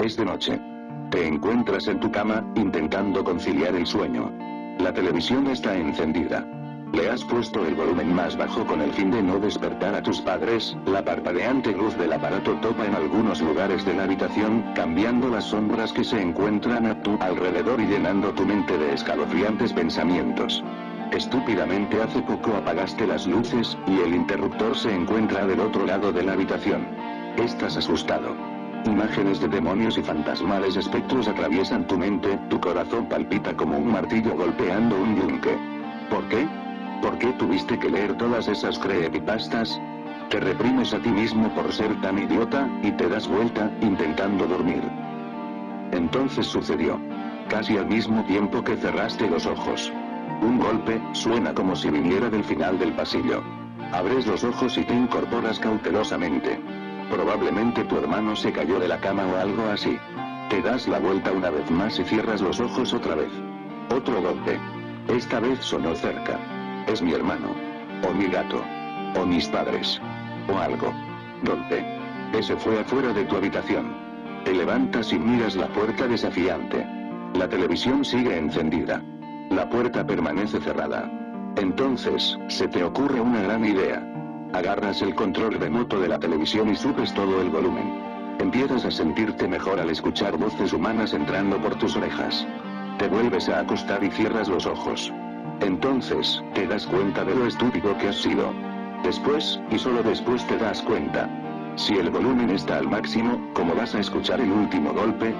Es de noche. Te encuentras en tu cama, intentando conciliar el sueño. La televisión está encendida. Le has puesto el volumen más bajo con el fin de no despertar a tus padres. La parpadeante luz del aparato topa en algunos lugares de la habitación, cambiando las sombras que se encuentran a tu alrededor y llenando tu mente de escalofriantes pensamientos. Estúpidamente hace poco apagaste las luces, y el interruptor se encuentra del otro lado de la habitación. Estás asustado. Imágenes de demonios y fantasmales espectros atraviesan tu mente, tu corazón palpita como un martillo golpeando un yunque. ¿Por qué? ¿Por qué tuviste que leer todas esas creepypastas? Te reprimes a ti mismo por ser tan idiota, y te das vuelta, intentando dormir. Entonces sucedió. Casi al mismo tiempo que cerraste los ojos. Un golpe, suena como si viniera del final del pasillo. Abres los ojos y te incorporas cautelosamente. Probablemente tu hermano se cayó de la cama o algo así. Te das la vuelta una vez más y cierras los ojos otra vez. Otro golpe. Esta vez sonó cerca. Es mi hermano. O mi gato. O mis padres. O algo. Golpe. Ese fue afuera de tu habitación. Te levantas y miras la puerta desafiante. La televisión sigue encendida. La puerta permanece cerrada. Entonces, se te ocurre una gran idea. Agarras el control remoto de la televisión y subes todo el volumen. Empiezas a sentirte mejor al escuchar voces humanas entrando por tus orejas. Te vuelves a acostar y cierras los ojos. Entonces, te das cuenta de lo estúpido que has sido. Después, y solo después te das cuenta. Si el volumen está al máximo, ¿cómo vas a escuchar el último golpe?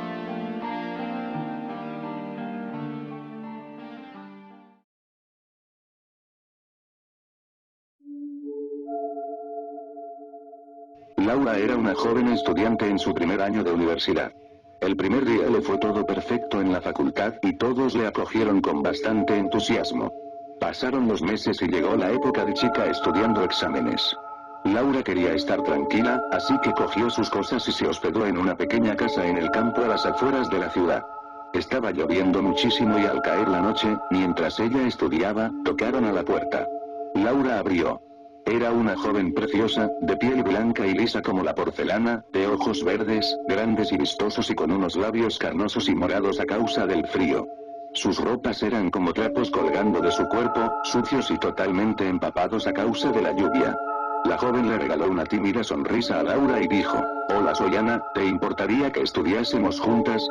Laura era una joven estudiante en su primer año de universidad. El primer día le fue todo perfecto en la facultad y todos le acogieron con bastante entusiasmo. Pasaron los meses y llegó la época de chica estudiando exámenes. Laura quería estar tranquila, así que cogió sus cosas y se hospedó en una pequeña casa en el campo a las afueras de la ciudad. Estaba lloviendo muchísimo y al caer la noche, mientras ella estudiaba, tocaron a la puerta. Laura abrió. Era una joven preciosa, de piel blanca y lisa como la porcelana, de ojos verdes, grandes y vistosos y con unos labios carnosos y morados a causa del frío. Sus ropas eran como trapos colgando de su cuerpo, sucios y totalmente empapados a causa de la lluvia. La joven le regaló una tímida sonrisa a Laura y dijo: «Hola, soy Ana, ¿te importaría que estudiásemos juntas?».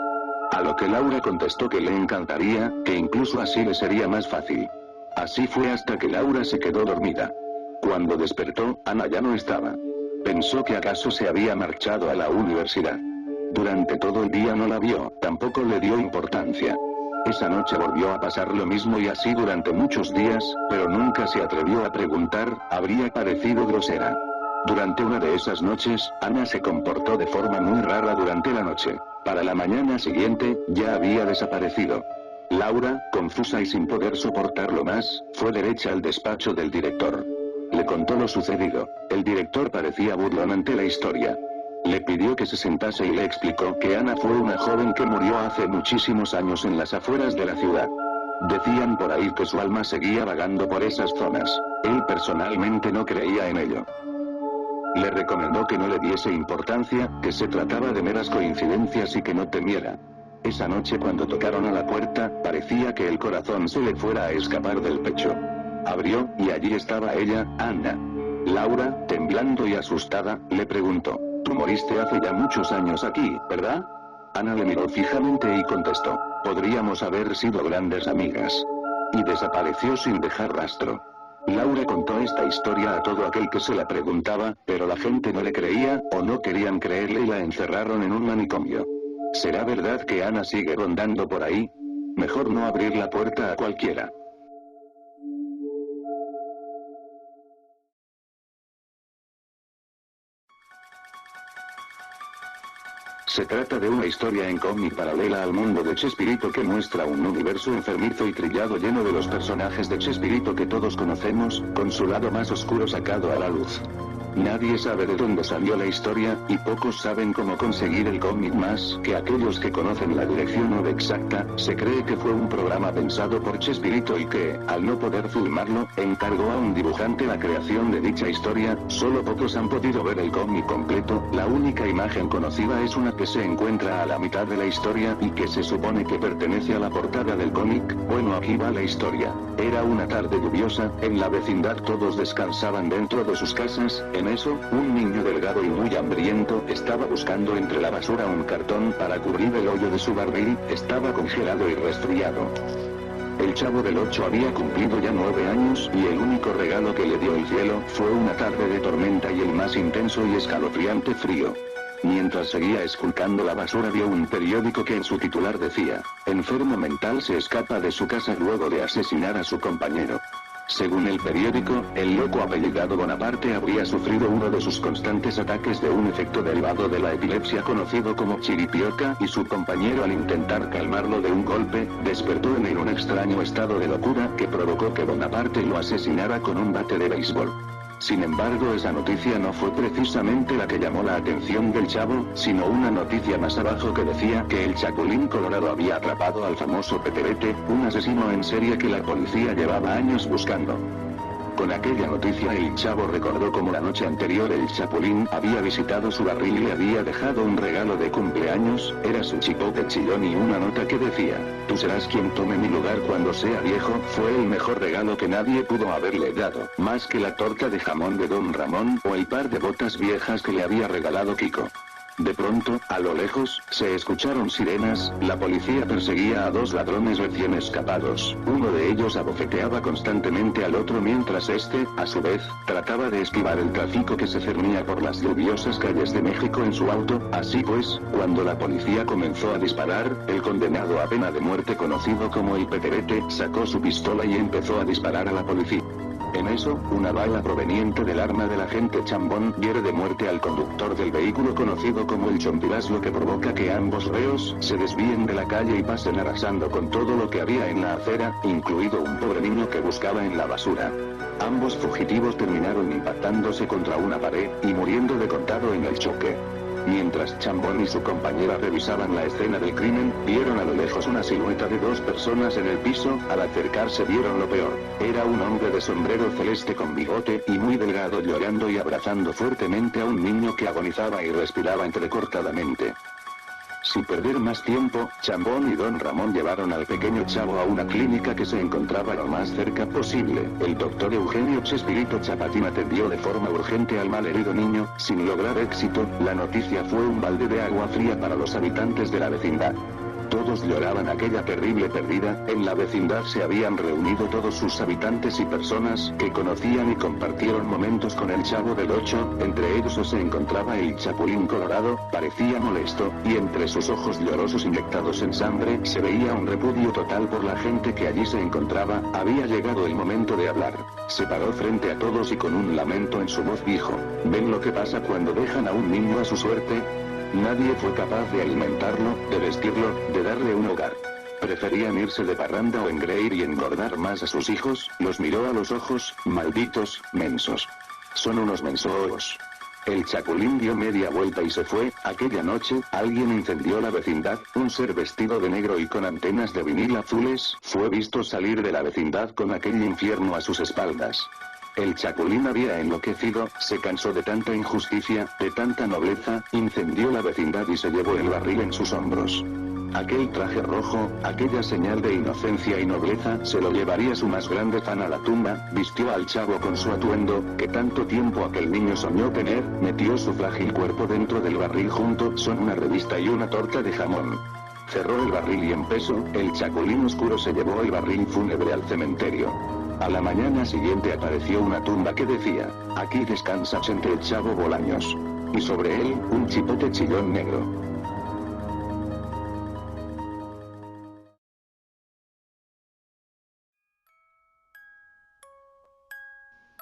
A lo que Laura contestó que le encantaría, que incluso así le sería más fácil. Así fue hasta que Laura se quedó dormida. Cuando despertó, Ana ya no estaba. Pensó que acaso se había marchado a la universidad. Durante todo el día no la vio, tampoco le dio importancia. Esa noche volvió a pasar lo mismo y así durante muchos días, pero nunca se atrevió a preguntar, habría parecido grosera. Durante una de esas noches, Ana se comportó de forma muy rara durante la noche. Para la mañana siguiente, ya había desaparecido. Laura, confusa y sin poder soportarlo más, fue derecha al despacho del director. Le contó lo sucedido. El director parecía burlón ante la historia. Le pidió que se sentase y le explicó que Ana fue una joven que murió hace muchísimos años en las afueras de la ciudad. Decían por ahí que su alma seguía vagando por esas zonas. Él personalmente no creía en ello. Le recomendó que no le diese importancia, que se trataba de meras coincidencias y que no temiera. Esa noche cuando tocaron a la puerta, parecía que el corazón se le fuera a escapar del pecho. Abrió, y allí estaba ella, Ana. Laura, temblando y asustada, le preguntó: «Tú moriste hace ya muchos años aquí, ¿verdad?». Ana le miró fijamente y contestó: «Podríamos haber sido grandes amigas». Y desapareció sin dejar rastro. Laura contó esta historia a todo aquel que se la preguntaba, pero la gente no le creía, o no querían creerle y la encerraron en un manicomio. ¿Será verdad que Ana sigue rondando por ahí? Mejor no abrir la puerta a cualquiera. Se trata de una historia en cómic paralela al mundo de Chespirito que muestra un universo enfermizo y trillado lleno de los personajes de Chespirito que todos conocemos, con su lado más oscuro sacado a la luz. Nadie sabe de dónde salió la historia, y pocos saben cómo conseguir el cómic más que aquellos que conocen la dirección o exacta. Se cree que fue un programa pensado por Chespirito y que, al no poder filmarlo, encargó a un dibujante la creación de dicha historia. Solo pocos han podido ver el cómic completo, la única imagen conocida es una que se encuentra a la mitad de la historia y que se supone que pertenece a la portada del cómic. Bueno, aquí va la historia. Era una tarde lluviosa, en la vecindad todos descansaban dentro de sus casas. En eso, un niño delgado y muy hambriento estaba buscando entre la basura un cartón para cubrir el hoyo de su barril. Estaba congelado y resfriado. El Chavo del 8 había cumplido ya 9 años y el único regalo que le dio el cielo fue una tarde de tormenta y el más intenso y escalofriante frío. Mientras seguía esculcando la basura vio un periódico que en su titular decía: enfermo mental se escapa de su casa luego de asesinar a su compañero. Según el periódico, el loco apellidado Bonaparte habría sufrido uno de sus constantes ataques de un efecto derivado de la epilepsia conocido como chiripioca, y su compañero, al intentar calmarlo de un golpe, despertó en él un extraño estado de locura que provocó que Bonaparte lo asesinara con un bate de béisbol. Sin embargo, esa noticia no fue precisamente la que llamó la atención del Chavo, sino una noticia más abajo que decía que el Chapulín Colorado había atrapado al famoso Peterete, un asesino en serie que la policía llevaba años buscando. Con aquella noticia el Chavo recordó cómo la noche anterior el Chapulín había visitado su barril y le había dejado un regalo de cumpleaños. Era su chipote chillón y una nota que decía: tú serás quien tome mi lugar cuando sea viejo. Fue el mejor regalo que nadie pudo haberle dado, más que la torta de jamón de Don Ramón o el par de botas viejas que le había regalado Kiko. De pronto, a lo lejos, se escucharon sirenas. La policía perseguía a dos ladrones recién escapados. Uno de ellos abofeteaba constantemente al otro mientras este, a su vez, trataba de esquivar el tráfico que se cernía por las lluviosas calles de México en su auto. Así pues, cuando la policía comenzó a disparar, el condenado a pena de muerte conocido como el Peterete sacó su pistola y empezó a disparar a la policía. En eso, una bala proveniente del arma del agente Chambón hiere de muerte al conductor del vehículo conocido como el Chompiras, lo que provoca que ambos reos se desvíen de la calle y pasen arrasando con todo lo que había en la acera, incluido un pobre niño que buscaba en la basura. Ambos fugitivos terminaron impactándose contra una pared y muriendo de contado en el choque. Mientras Chambón y su compañera revisaban la escena del crimen, vieron a lo lejos una silueta de dos personas en el piso. Al acercarse vieron lo peor. Era un hombre de sombrero celeste con bigote y muy delgado llorando y abrazando fuertemente a un niño que agonizaba y respiraba entrecortadamente. Sin perder más tiempo, Chambón y Don Ramón llevaron al pequeño Chavo a una clínica que se encontraba lo más cerca posible. El doctor Eugenio Chespirito Chapatín atendió de forma urgente al malherido niño. Sin lograr éxito, la noticia fue un balde de agua fría para los habitantes de la vecindad. Todos lloraban aquella terrible pérdida. En la vecindad se habían reunido todos sus habitantes y personas que conocían y compartieron momentos con el Chavo del 8, entre ellos se encontraba el Chapulín Colorado. Parecía molesto, y entre sus ojos llorosos inyectados en sangre se veía un repudio total por la gente que allí se encontraba. Había llegado el momento de hablar. Se paró frente a todos y con un lamento en su voz dijo: ¿ven lo que pasa cuando dejan a un niño a su suerte? Nadie fue capaz de alimentarlo, de vestirlo, de darle un hogar. Preferían irse de parranda o engreír y engordar más a sus hijos. Los miró a los ojos: malditos, mensos. Son unos mensos. El Chapulín dio media vuelta y se fue. Aquella noche, alguien incendió la vecindad. Un ser vestido de negro y con antenas de vinil azules, fue visto salir de la vecindad con aquel infierno a sus espaldas. El Chapulín había enloquecido, se cansó de tanta injusticia, de tanta nobleza, incendió la vecindad y se llevó el barril en sus hombros. Aquel traje rojo, aquella señal de inocencia y nobleza, se lo llevaría su más grande fan a la tumba. Vistió al Chavo con su atuendo, que tanto tiempo aquel niño soñó tener, metió su frágil cuerpo dentro del barril junto con una revista y una torta de jamón. Cerró el barril y empezó. El Chapulín oscuro se llevó el barril fúnebre al cementerio. A la mañana siguiente apareció una tumba que decía: aquí descansa Chente el Chavo Bolaños. Y sobre él, un chipote chillón negro.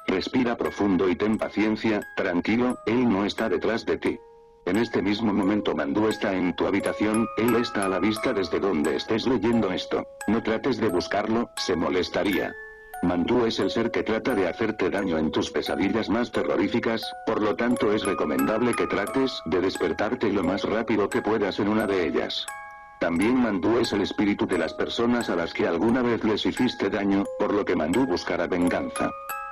Respira profundo y ten paciencia, tranquilo, él no está detrás de ti. En este mismo momento Mandú está en tu habitación, él está a la vista desde donde estés leyendo esto. No trates de buscarlo, se molestaría. Mandú es el ser que trata de hacerte daño en tus pesadillas más terroríficas, por lo tanto es recomendable que trates de despertarte lo más rápido que puedas en una de ellas. También Mandú es el espíritu de las personas a las que alguna vez les hiciste daño, por lo que Mandú buscará venganza.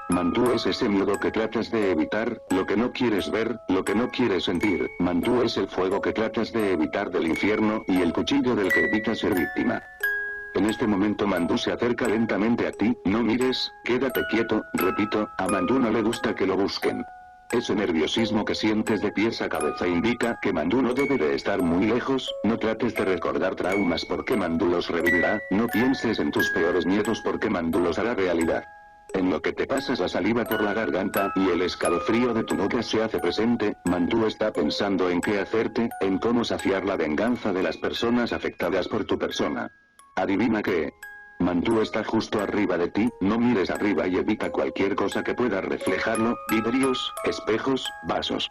Mandú es ese miedo que tratas de evitar, lo que no quieres ver, lo que no quieres sentir. Mandú es el fuego que tratas de evitar del infierno y el cuchillo del que evitas ser víctima. En este momento Mandú se acerca lentamente a ti, no mires, quédate quieto, repito, a Mandú no le gusta que lo busquen. Ese nerviosismo que sientes de pies a cabeza indica que Mandú no debe de estar muy lejos, no trates de recordar traumas porque Mandú los revivirá, no pienses en tus peores miedos porque Mandú los hará realidad. En lo que te pasas la saliva por la garganta y el escalofrío de tu nuca se hace presente, Mandú está pensando en qué hacerte, en cómo saciar la venganza de las personas afectadas por tu persona. Adivina qué. Mandú está justo arriba de ti, no mires arriba y evita cualquier cosa que pueda reflejarlo, vidrios, espejos, vasos.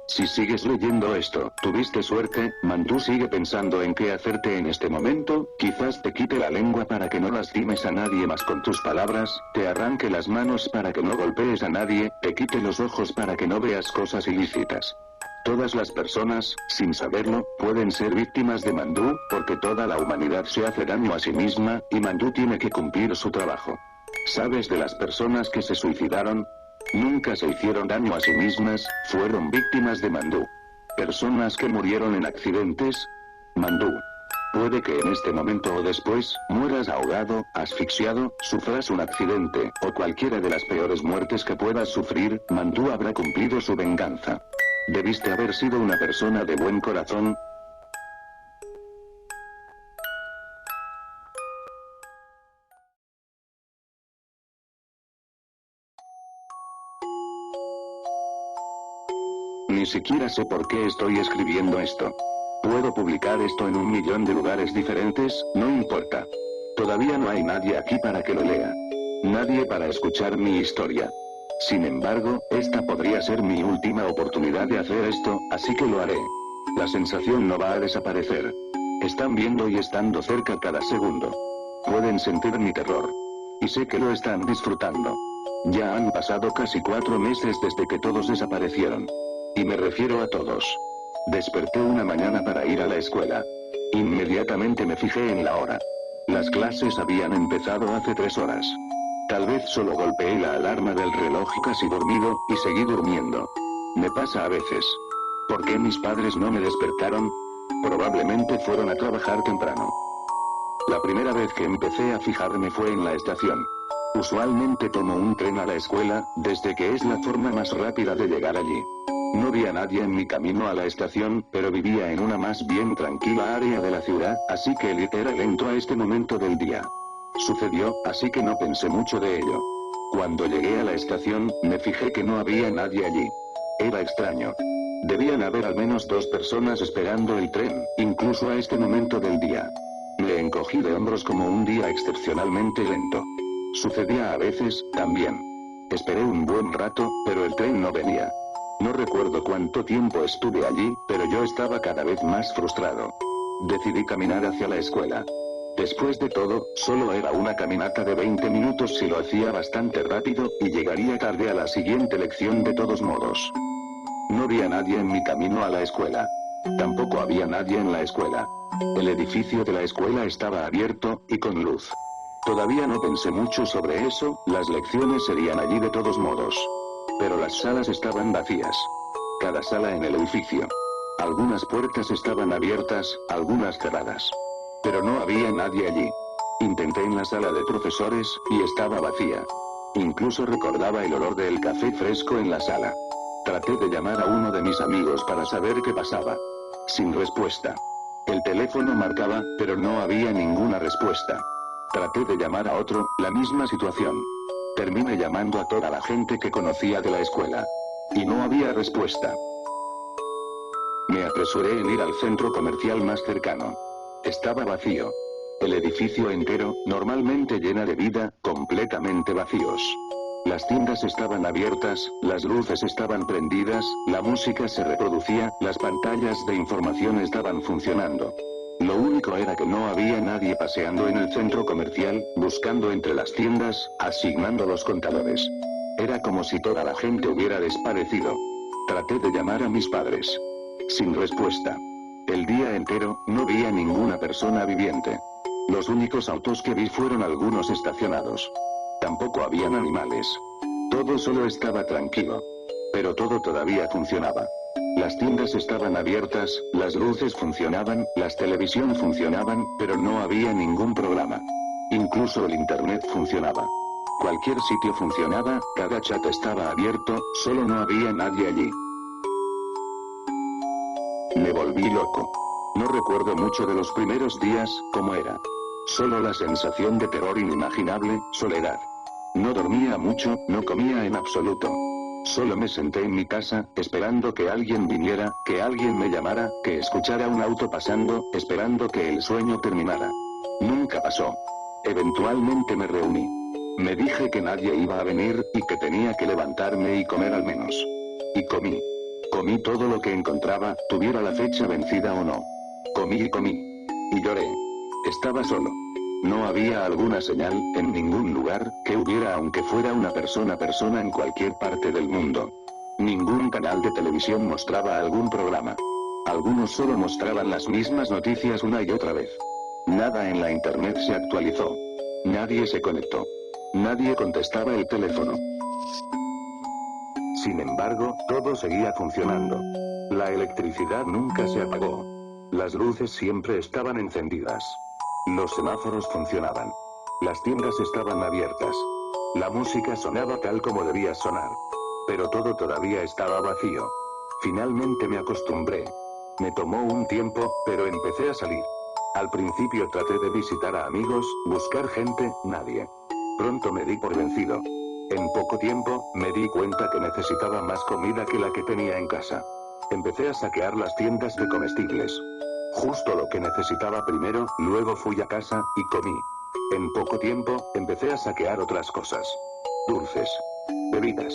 Si sigues leyendo esto, tuviste suerte, Mandú sigue pensando en qué hacerte en este momento, quizás te quite la lengua para que no lastimes a nadie más con tus palabras, te arranque las manos para que no golpees a nadie, te quite los ojos para que no veas cosas ilícitas. Todas las personas, sin saberlo, pueden ser víctimas de Mandú, porque toda la humanidad se hace daño a sí misma, y Mandú tiene que cumplir su trabajo. ¿Sabes de las personas que se suicidaron? Nunca se hicieron daño a sí mismas, fueron víctimas de Mandú. Personas que murieron en accidentes. Mandú. Puede que en este momento o después, mueras ahogado, asfixiado, sufras un accidente, o cualquiera de las peores muertes que puedas sufrir, Mandú habrá cumplido su venganza. Debiste haber sido una persona de buen corazón. Ni siquiera sé por qué estoy escribiendo esto. Puedo publicar esto en 1.000.000 de lugares diferentes, no importa. Todavía no hay nadie aquí para que lo lea. Nadie para escuchar mi historia. Sin embargo, esta podría ser mi última oportunidad de hacer esto, así que lo haré. La sensación no va a desaparecer. Están viendo y estando cerca cada segundo. Pueden sentir mi terror. Y sé que lo están disfrutando. Ya han pasado casi 4 meses desde que todos desaparecieron. Y me refiero a todos. Desperté una mañana para ir a la escuela. Inmediatamente me fijé en la hora. Las clases habían empezado hace 3 horas. Tal vez solo golpeé la alarma del reloj casi dormido, y seguí durmiendo. Me pasa a veces. ¿Por qué mis padres no me despertaron? Probablemente fueron a trabajar temprano. La primera vez que empecé a fijarme fue en la estación. Usualmente tomo un tren a la escuela, desde que es la forma más rápida de llegar allí. No vi a nadie en mi camino a la estación, pero vivía en una más bien tranquila área de la ciudad, así que el ir era lento a este momento del día. Sucedió, así que no pensé mucho de ello. Cuando llegué a la estación, me fijé que no había nadie allí. Era extraño. Debían haber al menos 2 personas esperando el tren, incluso a este momento del día. Me encogí de hombros como un día excepcionalmente lento. Sucedía a veces, también. Esperé un buen rato, pero el tren no venía. No recuerdo cuánto tiempo estuve allí, pero yo estaba cada vez más frustrado. Decidí caminar hacia la escuela. Después de todo, solo era una caminata de 20 minutos si lo hacía bastante rápido, y llegaría tarde a la siguiente lección de todos modos. No vi a nadie en mi camino a la escuela. Tampoco había nadie en la escuela. El edificio de la escuela estaba abierto, y con luz. Todavía no pensé mucho sobre eso, las lecciones serían allí de todos modos. Pero las salas estaban vacías. Cada sala en el edificio. Algunas puertas estaban abiertas, algunas cerradas. Pero no había nadie allí. Intenté en la sala de profesores, y estaba vacía. Incluso recordaba el olor del café fresco en la sala. Traté de llamar a uno de mis amigos para saber qué pasaba. Sin respuesta. El teléfono marcaba, pero no había ninguna respuesta. Traté de llamar a otro, la misma situación. Terminé llamando a toda la gente que conocía de la escuela. Y no había respuesta. Me apresuré en ir al centro comercial más cercano. Estaba vacío. El edificio entero, normalmente llena de vida, completamente vacíos. Las tiendas estaban abiertas, las luces estaban prendidas, la música se reproducía, las pantallas de información estaban funcionando. Lo único era que no había nadie paseando en el centro comercial, buscando entre las tiendas, asignando los contadores. Era como si toda la gente hubiera desaparecido. Traté de llamar a mis padres. Sin respuesta. El día entero, no vi a ninguna persona viviente. Los únicos autos que vi fueron algunos estacionados. Tampoco habían animales. Todo solo estaba tranquilo. Pero todo todavía funcionaba. Las tiendas estaban abiertas, las luces funcionaban, las televisiones funcionaban, pero no había ningún programa. Incluso el internet funcionaba. Cualquier sitio funcionaba, cada chat estaba abierto, solo no había nadie allí. Me volví loco. No recuerdo mucho de los primeros días, cómo era. Solo la sensación de terror inimaginable, soledad. No dormía mucho, no comía en absoluto. Solo me senté en mi casa, esperando que alguien viniera, que alguien me llamara, que escuchara un auto pasando, esperando que el sueño terminara. Nunca pasó. Eventualmente me reuní. Me dije que nadie iba a venir, y que tenía que levantarme y comer al menos. Y comí. Comí todo lo que encontraba, tuviera la fecha vencida o no. Comí y comí. Y lloré. Estaba solo. No había alguna señal, en ningún lugar, que hubiera aunque fuera una persona en cualquier parte del mundo. Ningún canal de televisión mostraba algún programa. Algunos solo mostraban las mismas noticias una y otra vez. Nada en la internet se actualizó. Nadie se conectó. Nadie contestaba el teléfono. Sin embargo, todo seguía funcionando. La electricidad nunca se apagó. Las luces siempre estaban encendidas. Los semáforos funcionaban. Las tiendas estaban abiertas. La música sonaba tal como debía sonar. Pero todo todavía estaba vacío. Finalmente me acostumbré. Me tomó un tiempo, pero empecé a salir. Al principio traté de visitar a amigos, buscar gente, nadie. Pronto me di por vencido. En poco tiempo, me di cuenta que necesitaba más comida que la que tenía en casa. Empecé a saquear las tiendas de comestibles. Justo lo que necesitaba primero, luego fui a casa, y comí. En poco tiempo, empecé a saquear otras cosas. Dulces. Bebidas.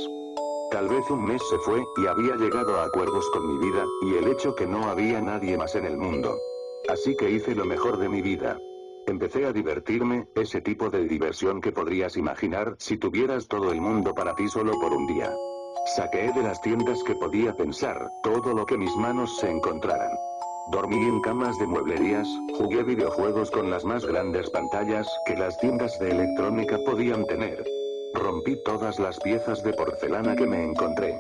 Tal vez un mes se fue, y había llegado a acuerdos con mi vida, y el hecho que no había nadie más en el mundo. Así que hice lo mejor de mi vida. Empecé a divertirme, ese tipo de diversión que podrías imaginar si tuvieras todo el mundo para ti solo por un día. Saqueé de las tiendas que podía pensar, todo lo que mis manos se encontraran. Dormí en camas de mueblerías, jugué videojuegos con las más grandes pantallas que las tiendas de electrónica podían tener. Rompí todas las piezas de porcelana que me encontré.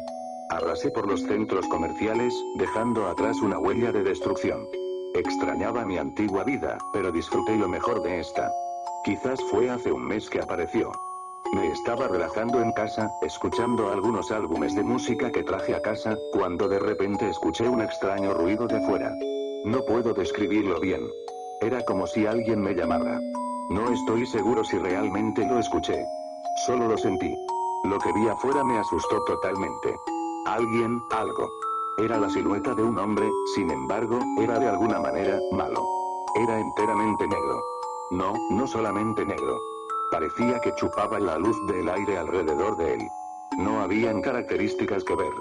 Arrasé por los centros comerciales, dejando atrás una huella de destrucción. Extrañaba mi antigua vida, pero disfruté lo mejor de esta. Quizás fue hace un mes que apareció. Me estaba relajando en casa, escuchando algunos álbumes de música que traje a casa, cuando de repente escuché un extraño ruido de afuera. No puedo describirlo bien. Era como si alguien me llamara. No estoy seguro si realmente lo escuché. Solo lo sentí. Lo que vi afuera me asustó totalmente. Alguien, algo. Era la silueta de un hombre, sin embargo, era de alguna manera, malo. Era enteramente negro. No, no solamente negro. Parecía que chupaba la luz del aire alrededor de él. No habían características que ver.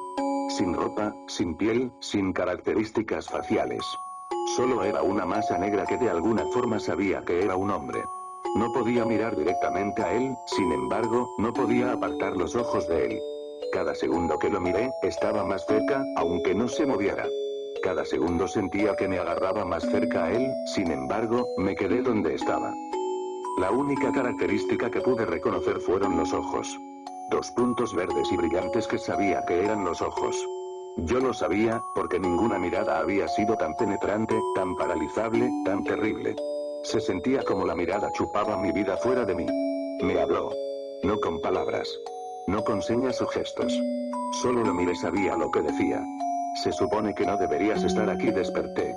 Sin ropa, sin piel, sin características faciales. Solo era una masa negra que de alguna forma sabía que era un hombre. No podía mirar directamente a él, sin embargo, no podía apartar los ojos de él. Cada segundo que lo miré, estaba más cerca, aunque no se moviera. Cada segundo sentía que me agarraba más cerca a él, sin embargo, me quedé donde estaba. La única característica que pude reconocer fueron los ojos. Dos puntos verdes y brillantes que sabía que eran los ojos. Yo lo sabía, porque ninguna mirada había sido tan penetrante, tan paralizable, tan terrible. Se sentía como la mirada chupaba mi vida fuera de mí. Me habló. No con palabras. No con señas o gestos. Solo lo miré, sabía lo que decía. Se supone que no deberías estar aquí, desperté.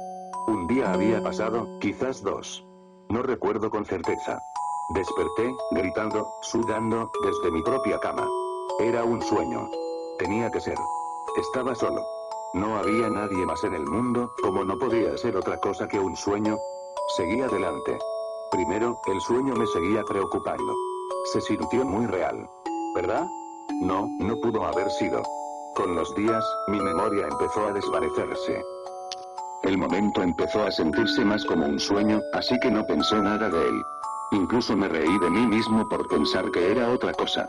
Un día había pasado, quizás dos. No recuerdo con certeza. Desperté, gritando, sudando, desde mi propia cama. Era un sueño. Tenía que ser. Estaba solo. No había nadie más en el mundo, como no podía ser otra cosa que un sueño. Seguí adelante. Primero, el sueño me seguía preocupando. Se sintió muy real. ¿Verdad? No, no pudo haber sido. Con los días, mi memoria empezó a desvanecerse. El momento empezó a sentirse más como un sueño, así que no pensé nada de él. Incluso me reí de mí mismo por pensar que era otra cosa.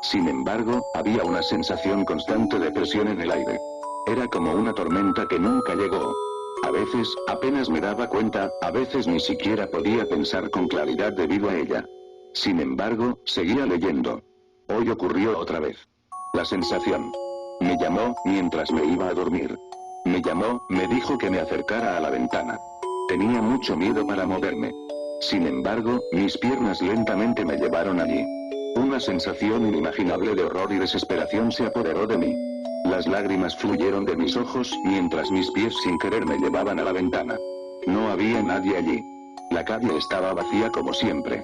Sin embargo, había una sensación constante de presión en el aire. Era como una tormenta que nunca llegó. A veces, apenas me daba cuenta, a veces ni siquiera podía pensar con claridad debido a ella. Sin embargo, seguía leyendo. Hoy ocurrió otra vez. La sensación. Me llamó, mientras me iba a dormir. Me llamó, me dijo que me acercara a la ventana. Tenía mucho miedo para moverme. Sin embargo, mis piernas lentamente me llevaron allí. Una sensación inimaginable de horror y desesperación se apoderó de mí. Las lágrimas fluyeron de mis ojos, mientras mis pies sin querer me llevaban a la ventana. No había nadie allí. La calle estaba vacía como siempre.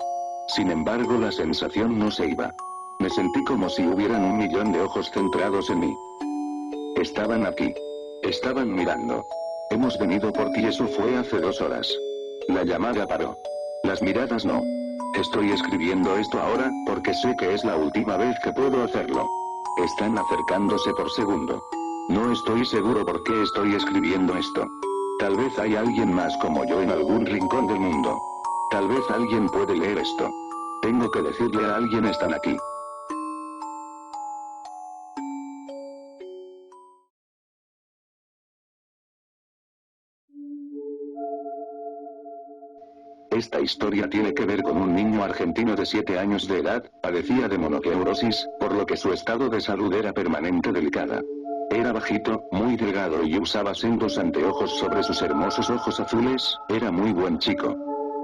Sin embargo, la sensación no se iba. Me sentí como si hubieran 1.000.000 de ojos centrados en mí. Estaban aquí. Estaban mirando. Hemos venido por ti, eso fue hace 2 horas. La llamada paró. Las miradas no. Estoy escribiendo esto ahora, porque sé que es la última vez que puedo hacerlo. Están acercándose por segundo. No estoy seguro por qué estoy escribiendo esto. Tal vez hay alguien más como yo en algún rincón del mundo. Tal vez alguien puede leer esto. Tengo que decirle a alguien, están aquí. Esta historia tiene que ver con un niño argentino de 7 años de edad, padecía de mononucleosis, por lo que su estado de salud era permanente delicada. Era bajito, muy delgado y usaba sendos anteojos sobre sus hermosos ojos azules, era muy buen chico.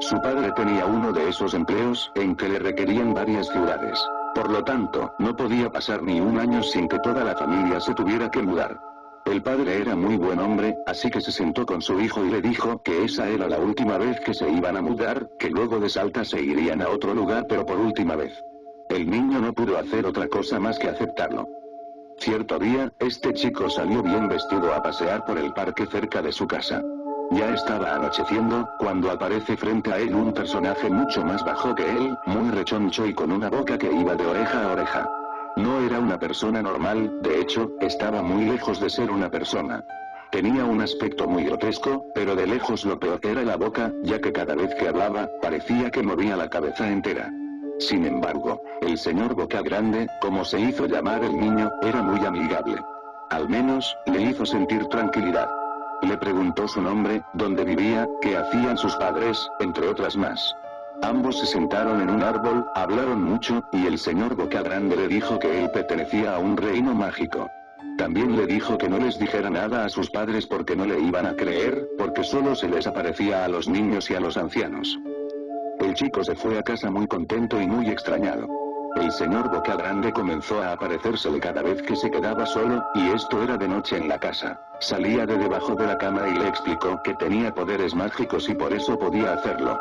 Su padre tenía uno de esos empleos, en que le requerían varias ciudades. Por lo tanto, no podía pasar ni un año sin que toda la familia se tuviera que mudar. El padre era muy buen hombre, así que se sentó con su hijo y le dijo que esa era la última vez que se iban a mudar, que luego de Salta se irían a otro lugar pero por última vez. El niño no pudo hacer otra cosa más que aceptarlo. Cierto día, este chico salió bien vestido a pasear por el parque cerca de su casa. Ya estaba anocheciendo, cuando aparece frente a él un personaje mucho más bajo que él, muy rechoncho y con una boca que iba de oreja a oreja. No era una persona normal, de hecho, estaba muy lejos de ser una persona. Tenía un aspecto muy grotesco, pero de lejos lo peor era la boca, ya que cada vez que hablaba, parecía que movía la cabeza entera. Sin embargo, el señor Boca Grande, como se hizo llamar el niño, era muy amigable. Al menos, le hizo sentir tranquilidad. Le preguntó su nombre, dónde vivía, qué hacían sus padres, entre otras más. Ambos se sentaron en un árbol, hablaron mucho, y el señor Boca Grande le dijo que él pertenecía a un reino mágico. También le dijo que no les dijera nada a sus padres porque no le iban a creer, porque solo se les aparecía a los niños y a los ancianos. El chico se fue a casa muy contento y muy extrañado. El señor Boca Grande comenzó a aparecérsele cada vez que se quedaba solo, y esto era de noche en la casa. Salía de debajo de la cama y le explicó que tenía poderes mágicos y por eso podía hacerlo.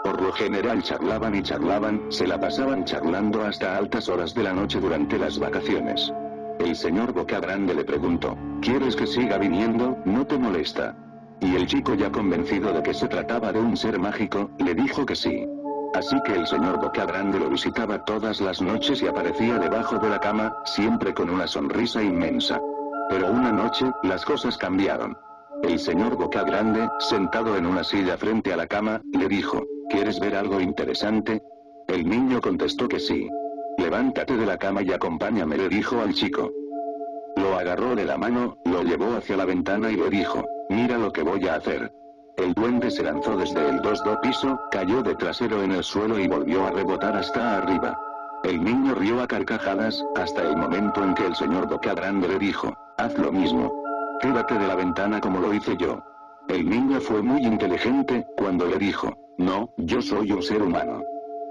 Por lo general charlaban y charlaban, se la pasaban charlando hasta altas horas de la noche durante las vacaciones. El señor Boca Grande le preguntó, ¿quieres que siga viniendo? ¿No te molesta? Y el chico, ya convencido de que se trataba de un ser mágico, le dijo que sí. Así que el señor Boca Grande lo visitaba todas las noches y aparecía debajo de la cama, siempre con una sonrisa inmensa. Pero una noche, las cosas cambiaron. El señor Boca Grande, sentado en una silla frente a la cama, le dijo, ¿quieres ver algo interesante? El niño contestó que sí. Levántate de la cama y acompáñame, le dijo al chico. Lo agarró de la mano, lo llevó hacia la ventana y le dijo, mira lo que voy a hacer. El duende se lanzó desde el 2º piso, cayó de trasero en el suelo y volvió a rebotar hasta arriba. El niño rió a carcajadas, hasta el momento en que el señor Boca Grande le dijo, haz lo mismo. Tírate de la ventana como lo hice yo. El niño fue muy inteligente, cuando le dijo, no, yo soy un ser humano.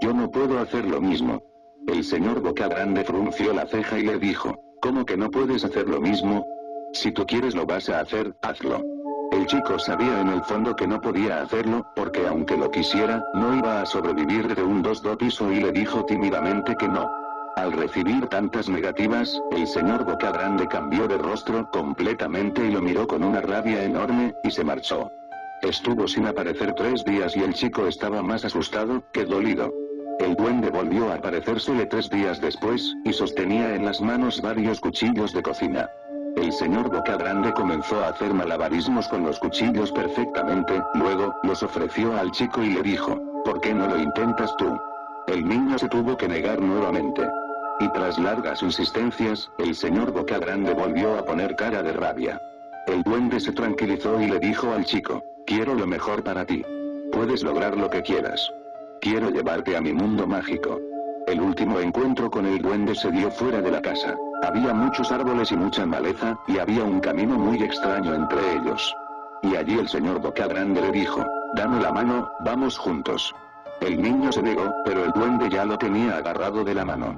Yo no puedo hacer lo mismo. El señor Boca Grande frunció la ceja y le dijo, ¿cómo que no puedes hacer lo mismo? Si tú quieres lo vas a hacer, hazlo. El chico sabía en el fondo que no podía hacerlo, porque aunque lo quisiera, no iba a sobrevivir de un 2º piso y le dijo tímidamente que no. Al recibir tantas negativas, el señor Boca Grande cambió de rostro completamente y lo miró con una rabia enorme, y se marchó. Estuvo sin aparecer 3 días y el chico estaba más asustado que dolido. El duende volvió a aparecérsele 3 días después, y sostenía en las manos varios cuchillos de cocina. El señor Bocagrande comenzó a hacer malabarismos con los cuchillos perfectamente, luego, los ofreció al chico y le dijo, ¿por qué no lo intentas tú? El niño se tuvo que negar nuevamente. Y tras largas insistencias, el señor Bocagrande volvió a poner cara de rabia. El duende se tranquilizó y le dijo al chico, quiero lo mejor para ti. Puedes lograr lo que quieras. Quiero llevarte a mi mundo mágico. El último encuentro con el duende se dio fuera de la casa. Había muchos árboles y mucha maleza, y había un camino muy extraño entre ellos. Y allí el señor Bocagrande le dijo, dame la mano, vamos juntos. El niño se negó, pero el duende ya lo tenía agarrado de la mano.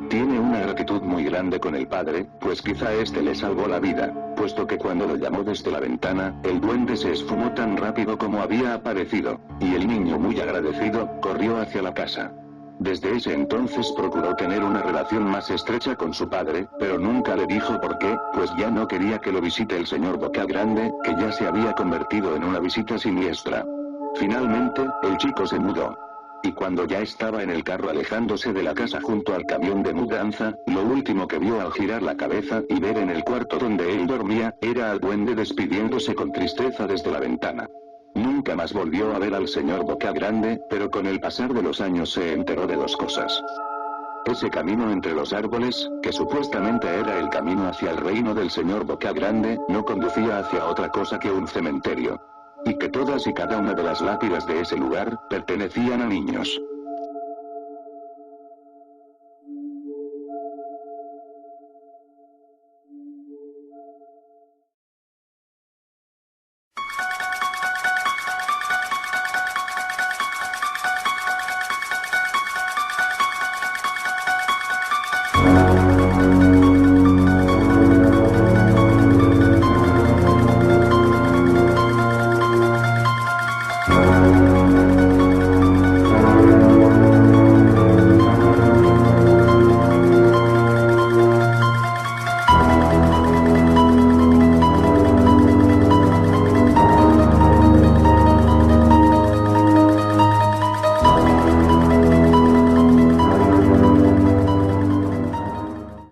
Tiene una gratitud muy grande con el padre, pues quizá este le salvó la vida, puesto que cuando lo llamó desde la ventana, el duende se esfumó tan rápido como había aparecido, y el niño muy agradecido, corrió hacia la casa. Desde ese entonces procuró tener una relación más estrecha con su padre, pero nunca le dijo por qué, pues ya no quería que lo visite el señor Bocagrande, que ya se había convertido en una visita siniestra. Finalmente, el chico se mudó. Y cuando ya estaba en el carro alejándose de la casa junto al camión de mudanza, lo último que vio al girar la cabeza y ver en el cuarto donde él dormía, era al duende despidiéndose con tristeza desde la ventana. Nunca más volvió a ver al señor Bocagrande, pero con el pasar de los años se enteró de 2 cosas. Ese camino entre los árboles, que supuestamente era el camino hacia el reino del señor Bocagrande, no conducía hacia otra cosa que un cementerio. Y que todas y cada una de las lápidas de ese lugar, pertenecían a niños.